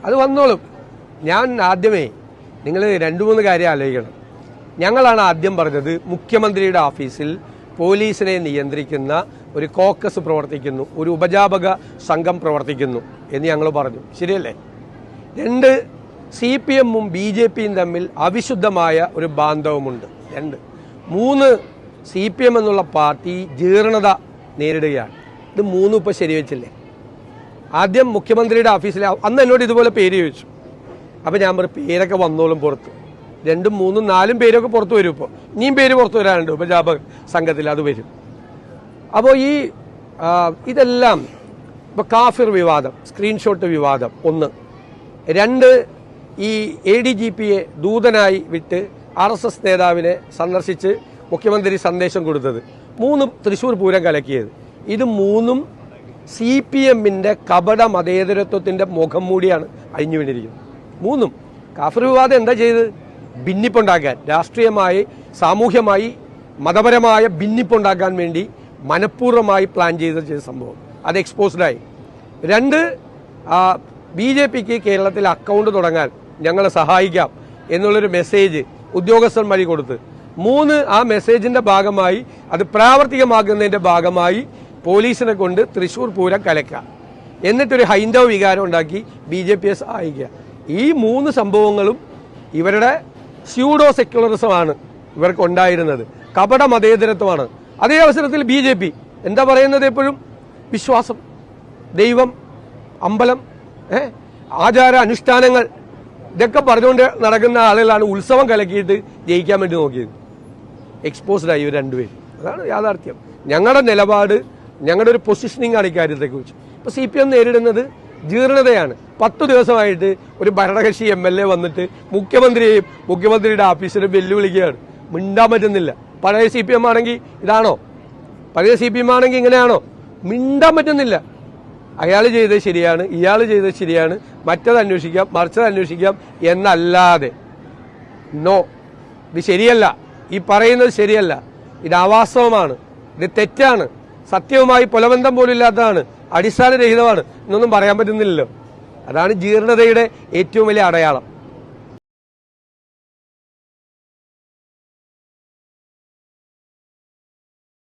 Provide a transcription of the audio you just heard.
അത് വന്നോളും. ഞാൻ ആദ്യമേ നിങ്ങൾ 2-3 കാര്യം ആലോചിക്കണം. ഞങ്ങളാണ് ആദ്യം പറഞ്ഞത് മുഖ്യമന്ത്രിയുടെ ഓഫീസിൽ പോലീസിനെ നിയന്ത്രിക്കുന്ന ഒരു കോക്കസ് പ്രവർത്തിക്കുന്നു, ഒരു ഉപജാപക സംഘം പ്രവർത്തിക്കുന്നു എന്ന് ഞങ്ങൾ പറഞ്ഞു. ശരിയല്ലേ? 2, CPM-ഉം BJP-യും തമ്മിൽ അവിശുദ്ധമായ ഒരു ബാന്ധവമുണ്ട്. 2, 3, CPM എന്നുള്ള പാർട്ടി ജീർണത നേരിടുകയാണ്. ഇത് 3 ഇപ്പോൾ ശരിവെച്ചില്ലേ? ആദ്യം മുഖ്യമന്ത്രിയുടെ ഓഫീസിൽ അന്ന് എന്നോട് ഇതുപോലെ പേര് ചോദിച്ചു. അപ്പോൾ ഞാൻ പറഞ്ഞു പേരൊക്കെ വന്നോളും പുറത്ത്. 2, 3, 4 പേരൊക്കെ പുറത്ത് വരും. ഇപ്പോൾ ഇനിയും പേര് പുറത്ത് വരാനുണ്ട് ഉപജാപക സംഘത്തിൽ, അത് വരും. അപ്പോൾ ഇതെല്ലാം ഇപ്പോൾ കാഫിർ വിവാദം, സ്ക്രീൻഷോട്ട് വിവാദം 1. 2, ഈ ADGP-യെ ദൂതനായി വിട്ട് RSS നേതാവിനെ സന്ദർശിച്ച് മുഖ്യമന്ത്രി സന്ദേശം കൊടുത്തത്. 3, തൃശ്ശൂർ പൂരം കലക്കിയത്. ഇത് 3ഉം CPM-ന്റെ കപട മതേതരത്വത്തിൻ്റെ മുഖം മൂടിയാണ് അഴിഞ്ഞു വീണിരിക്കുന്നത്. 3ഉം കാഫിർ വിവാദം എന്താ ചെയ്തത്? ഭിന്നിപ്പുണ്ടാക്കാൻ, രാഷ്ട്രീയമായി, സാമൂഹ്യമായി, മതപരമായ ഭിന്നിപ്പുണ്ടാക്കാൻ വേണ്ടി മനഃപൂർവ്വമായി പ്ലാൻ ചെയ്ത സംഭവം. അത് എക്സ്പോസ്ഡായി. 2, BJP-ക്ക് കേരളത്തിൽ അക്കൗണ്ട് തുടങ്ങാൻ ഞങ്ങളെ സഹായിക്കാം എന്നുള്ളൊരു മെസ്സേജ് ഉദ്യോഗസ്ഥന്മാരി കൊടുത്ത്. 3, ആ മെസ്സേജിന്റെ ഭാഗമായി, അത് പ്രാവർത്തികമാക്കുന്നതിന്റെ ഭാഗമായി പോലീസിനെ കൊണ്ട് തൃശ്ശൂർ പൂരം കലക്കുക, എന്നിട്ടൊരു ഹൈന്ദവ വികാരം ഉണ്ടാക്കി BJP-യെ സഹായിക്കുക. ഈ 3 സംഭവങ്ങളും ഇവരുടെ സ്യൂഡോ സെക്യുലറിസമാണ് ഇവർക്ക് ഉണ്ടായിരുന്നത്, കപട മതേതരത്വമാണ്. അതേ അവസരത്തിൽ BJP എന്താ പറയുന്നത്? എപ്പോഴും വിശ്വാസം, ദൈവം, അമ്പലം, ആചാര അനുഷ്ഠാനങ്ങൾ, ഇതൊക്കെ പറഞ്ഞുകൊണ്ട് നടക്കുന്ന ആളുകളാണ് ഉത്സവം കലക്കിയിട്ട് ജയിക്കാൻ വേണ്ടി നോക്കിയത്. എക്സ്പോസ്ഡായി ഇവർ 2 പേരും. അതാണ് യാഥാർത്ഥ്യം. ഞങ്ങളുടെ നിലപാട്, ഞങ്ങളുടെ ഒരു പൊസിഷനിങ് ആണ് ഇക്കാര്യത്തെക്കുറിച്ച്. ഇപ്പോൾ CPM നേരിടുന്നത് ജീർണതയാണ്. 10 ദിവസമായിട്ട് ഒരു ഭരണകക്ഷി MLA വന്നിട്ട് മുഖ്യമന്ത്രിയെയും മുഖ്യമന്ത്രിയുടെ ഓഫീസിനെ വെല്ലുവിളിക്കുകയാണ്. മിണ്ടാൻ പറ്റുന്നില്ല. പഴയ CPM ആണെങ്കിൽ ഇതാണോ? പഴയ CPM ആണെങ്കിൽ ഇങ്ങനെയാണോ? മിണ്ടാൻ പറ്റുന്നില്ല. അയാൾ ചെയ്തത് ശരിയാണ്, ഇയാൾ ചെയ്തത് ശരിയാണ്, മറ്റത് അന്വേഷിക്കാം, മറിച്ചത് അന്വേഷിക്കാം എന്നല്ലാതെ നോ, ഇത് ശരിയല്ല, ഈ പറയുന്നത് ശരിയല്ല, ഇത് അവാസ്തവമാണ്, ഇത് തെറ്റാണ്, സത്യവുമായി പുലബന്ധം പോലും ഇല്ലാത്തതാണ്, അടിസ്ഥാനരഹിതമാണ് എന്നൊന്നും പറയാൻ പറ്റുന്നില്ലല്ലോ. അതാണ് ജീർണതയുടെ ഏറ്റവും വലിയ അടയാളം.